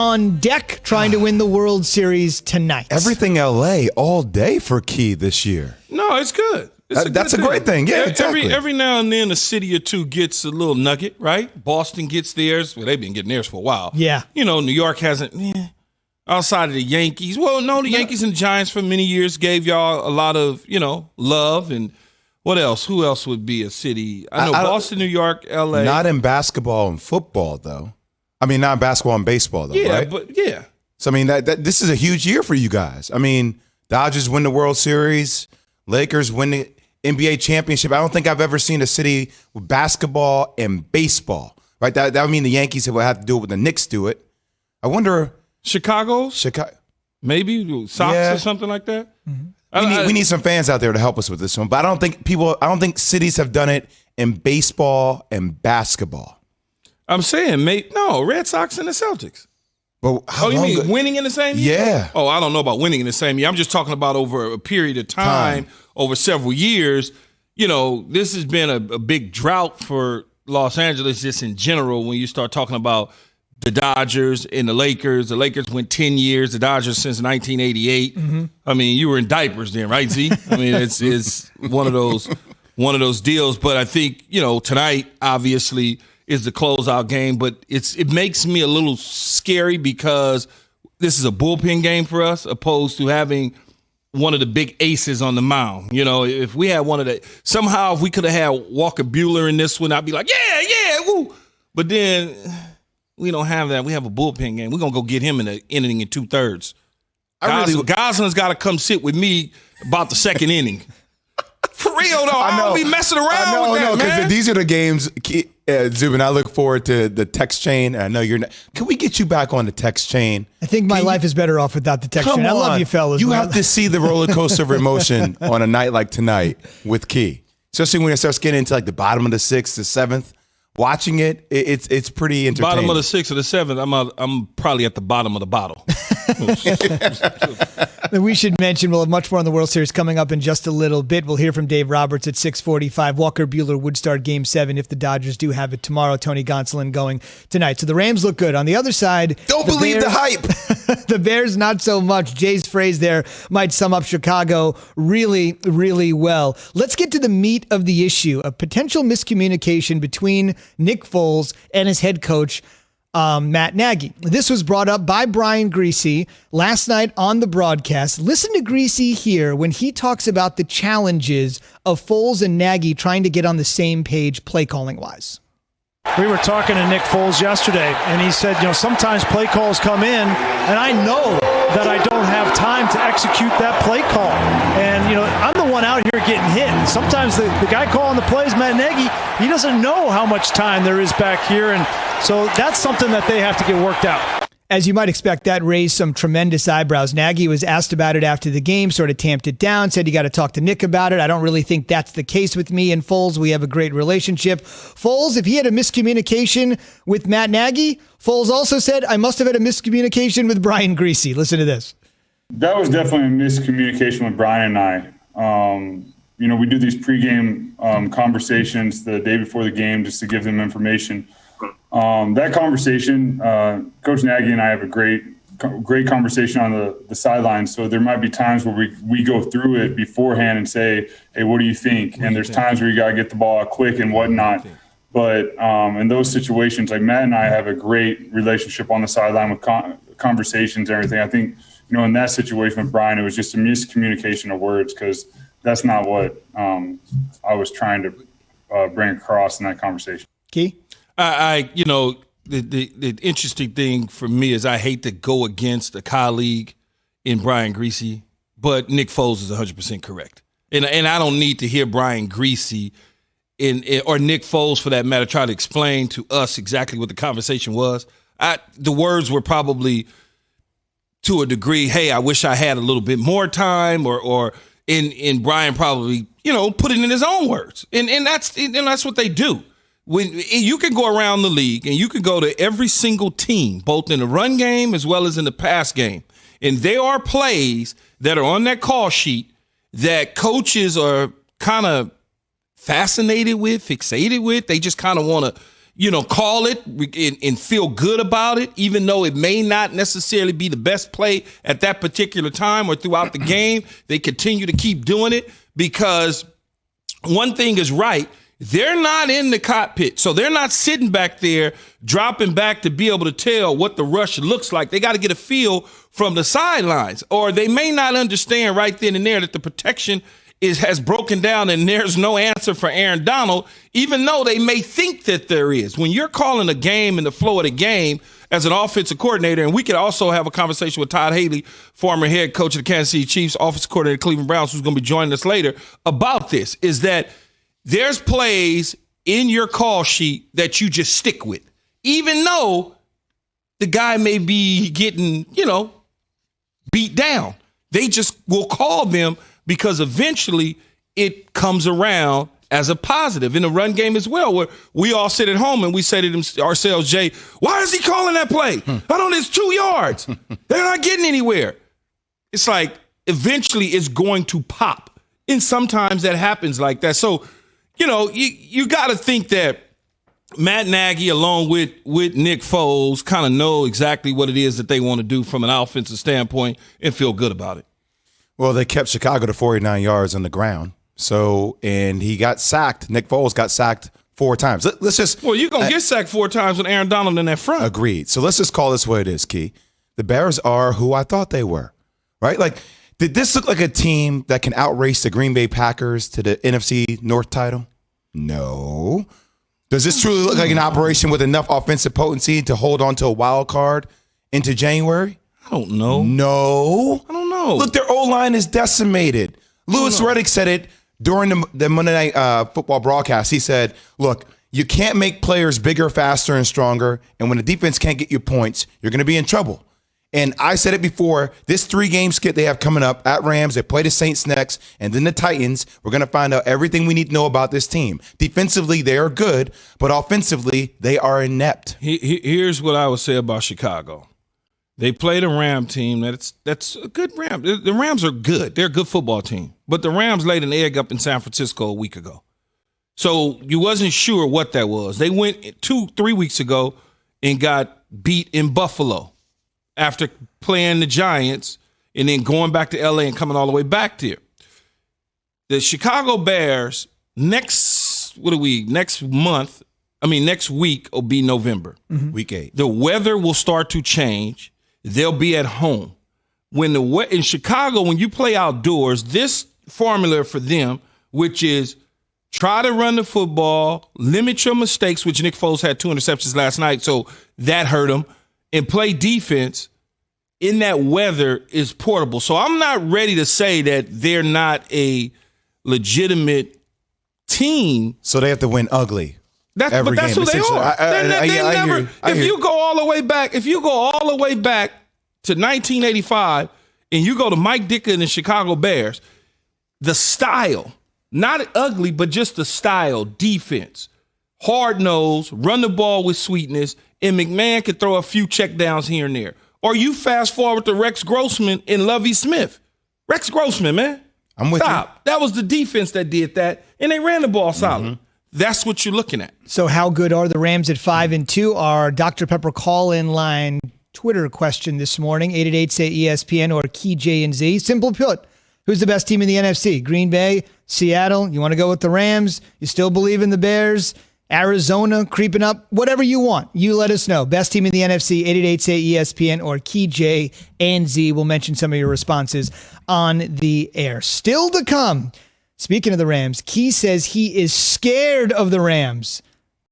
on deck trying to win the World Series tonight. Everything LA all day for Key this year. No, it's good. That's a great thing. Yeah, exactly. Every now and then a city or two gets a little nugget, right? Boston gets theirs. Well, they've been getting theirs for a while. Yeah. You know, New York hasn't, outside of the Yankees. Well, no, the Yankees and Giants for many years gave y'all a lot of, love. And what else? Who else would be a city? I know Boston, New York, LA. Not in basketball and football, though. I mean, not in basketball and baseball, though, right? But yeah. So, I mean, that this is a huge year for you guys. I mean, Dodgers win the World Series. Lakers win the NBA championship. I don't think I've ever seen a city with basketball and baseball, right? That would mean the Yankees will have to do it when the Knicks do it. I wonder. Chicago? Maybe Sox or something like that? Mm-hmm. We need some fans out there to help us with this one. But I don't think cities have done it in baseball and basketball. I'm saying, Red Sox and the Celtics. But you mean winning in the same year? Yeah. Oh, I don't know about winning in the same year. I'm just talking about over a period of time. Over several years. This has been a big drought for Los Angeles just in general when you start talking about the Dodgers and the Lakers. The Lakers went 10 years, the Dodgers since 1988. Mm-hmm. I mean, you were in diapers then, right, Z? I mean, it's one of those deals. But I think, tonight obviously is the closeout game, but it makes me a little scary because this is a bullpen game for us opposed to having one of the big aces on the mound. If we had one of the – somehow if we could have had Walker Buehler in this one, I'd be like, yeah, woo. But then we don't have that. We have a bullpen game. We're going to go get him in the inning in 2/3. Gosling's got to come sit with me about the second inning. For real, though. I don't be messing around with that, man. Because these are the games, Zubin, I look forward to the text chain. I know you're not. Can we get you back on the text chain? I think my life is better off without the text chain. I love you, fellas. You have to see the roller coaster of emotion on a night like tonight with Key. Especially when it starts getting into like the bottom of the 6th, the 7th. Watching it, it's pretty entertaining. Bottom of the 6th or the 7th, I'm probably at the bottom of the bottle. We should mention we'll have much more on the World Series coming up in just a little bit. We'll hear from Dave Roberts at 6:45. Walker Buehler would start Game 7 if the Dodgers do have it tomorrow. Tony Gonsolin going tonight. So the Rams look good. On the other side, don't believe the hype. The Bears, not so much. Jay's phrase there might sum up Chicago really, really well. Let's get to the meat of the issue, a potential miscommunication between Nick Foles and his head coach, Matt Nagy. This was brought up by Brian Griese last night on the broadcast. Listen to Griese here when he talks about the challenges of Foles and Nagy trying to get on the same page play calling wise. We were talking to Nick Foles yesterday, and he said, sometimes play calls come in, and I know that I don't have time to execute that play call. And, I'm the one out here getting hit. And sometimes the guy calling the plays, Matt Nagy, he doesn't know how much time there is back here. And so that's something that they have to get worked out. As you might expect, that raised some tremendous eyebrows. Nagy was asked about it after the game, sort of tamped it down, said you got to talk to Nick about it. I don't really think that's the case with me and Foles. We have a great relationship. Foles, if he had a miscommunication with Matt Nagy, Foles also said, I must have had a miscommunication with Brian Griese. Listen to this. That was definitely a miscommunication with Brian and I. We do these pregame conversations the day before the game just to give them information. That conversation, Coach Nagy and I have a great conversation on the sidelines. So there might be times where we go through it beforehand and say, hey, what do you think? And there's times where you got to get the ball out quick and whatnot. But in those situations, like Matt and I have a great relationship on the sideline with conversations and everything. I think, in that situation with Brian, it was just a miscommunication of words because that's not what I was trying to bring across in that conversation. Key? The interesting thing for me is I hate to go against a colleague in Brian Griese, but Nick Foles is 100% correct. And I don't need to hear Brian Griese or Nick Foles, for that matter, try to explain to us exactly what the conversation was. The words were probably to a degree, hey, I wish I had a little bit more time, or in Brian probably, put it in his own words. And that's what they do. When you can go around the league and you can go to every single team, both in the run game as well as in the pass game, and there are plays that are on that call sheet that coaches are kind of fascinated with, fixated with. They just kind of want to, call it and feel good about it, even though it may not necessarily be the best play at that particular time or throughout the game. They continue to keep doing it because one thing is right. They're not in the cockpit, so they're not sitting back there dropping back to be able to tell what the rush looks like. They got to get a feel from the sidelines, or they may not understand right then and there that the protection has broken down and there's no answer for Aaron Donald, even though they may think that there is. When you're calling a game and the flow of the game as an offensive coordinator, and we could also have a conversation with Todd Haley, former head coach of the Kansas City Chiefs, offensive coordinator of Cleveland Browns, who's going to be joining us later, about this, is that there's plays in your call sheet that you just stick with, even though the guy may be getting, beat down. They just will call them because eventually it comes around as a positive in the run game as well, where we all sit at home and we say to ourselves, Jay, why is he calling that play? I don't know, it's 2 yards. They're not getting anywhere. It's like eventually it's going to pop. And sometimes that happens like that. So, you got to think that Matt Nagy, along with Nick Foles, kind of know exactly what it is that they want to do from an offensive standpoint and feel good about it. Well, they kept Chicago to 49 yards on the ground. So, and he got sacked. Nick Foles got sacked 4 times. Let's just. Well, you're going to get sacked 4 times with Aaron Donald in that front. Agreed. So let's just call this what it is, Key. The Bears are who I thought they were, right? Like, did this look like a team that can outrace the Green Bay Packers to the NFC North title? No. Does this truly look like an operation with enough offensive potency to hold on to a wild card into January? I don't know. No. I don't know. Look, their O-line is decimated. Louis Riddick said it during the Monday Night Football broadcast. He said, look, you can't make players bigger, faster, and stronger. And when the defense can't get you points, you're going to be in trouble. And I said it before, this 3-game skit they have coming up at Rams, they play the Saints next, and then the Titans. We're going to find out everything we need to know about this team. Defensively, they are good, but offensively, they are inept. Here's what I would say about Chicago. They played a Ram team that's a good Ram. The Rams are good. They're a good football team. But the Rams laid an egg up in San Francisco a week ago. So you wasn't sure what that was. They went 2-3 weeks ago and got beat in Buffalo after playing the Giants and then going back to L.A. and coming all the way back there. The Chicago Bears, next week will be November. Mm-hmm. Week 8. The weather will start to change. They'll be at home. In Chicago, when you play outdoors, this formula for them, which is try to run the football, limit your mistakes, which Nick Foles had 2 interceptions last night, so that hurt him, and play defense in that weather is portable. So I'm not ready to say that they're not a legitimate team. So they have to win ugly. But that's who they are. If you go all the way back to 1985 and you go to Mike Ditka and the Chicago Bears, the style, not ugly, but just the style, defense, hard nose, run the ball with sweetness, and McMahon could throw a few checkdowns here and there. Or you fast forward to Rex Grossman and Lovie Smith. Rex Grossman, man. I'm with you. That was the defense that did that, and they ran the ball solid. Mm-hmm. That's what you're looking at. So how good are the Rams at 5-2? Our Dr. Pepper call-in line Twitter question this morning, 888-SAY-ESPN or Key J and Z. Simple put, who's the best team in the NFC? Green Bay, Seattle? You want to go with the Rams? You still believe in the Bears? Arizona creeping up? Whatever you want. You let us know. Best team in the NFC, 888-SAY-ESPN or Key J and Z. We'll mention some of your responses on the air. Still to come. Speaking of the Rams, Key says he is scared of the Rams.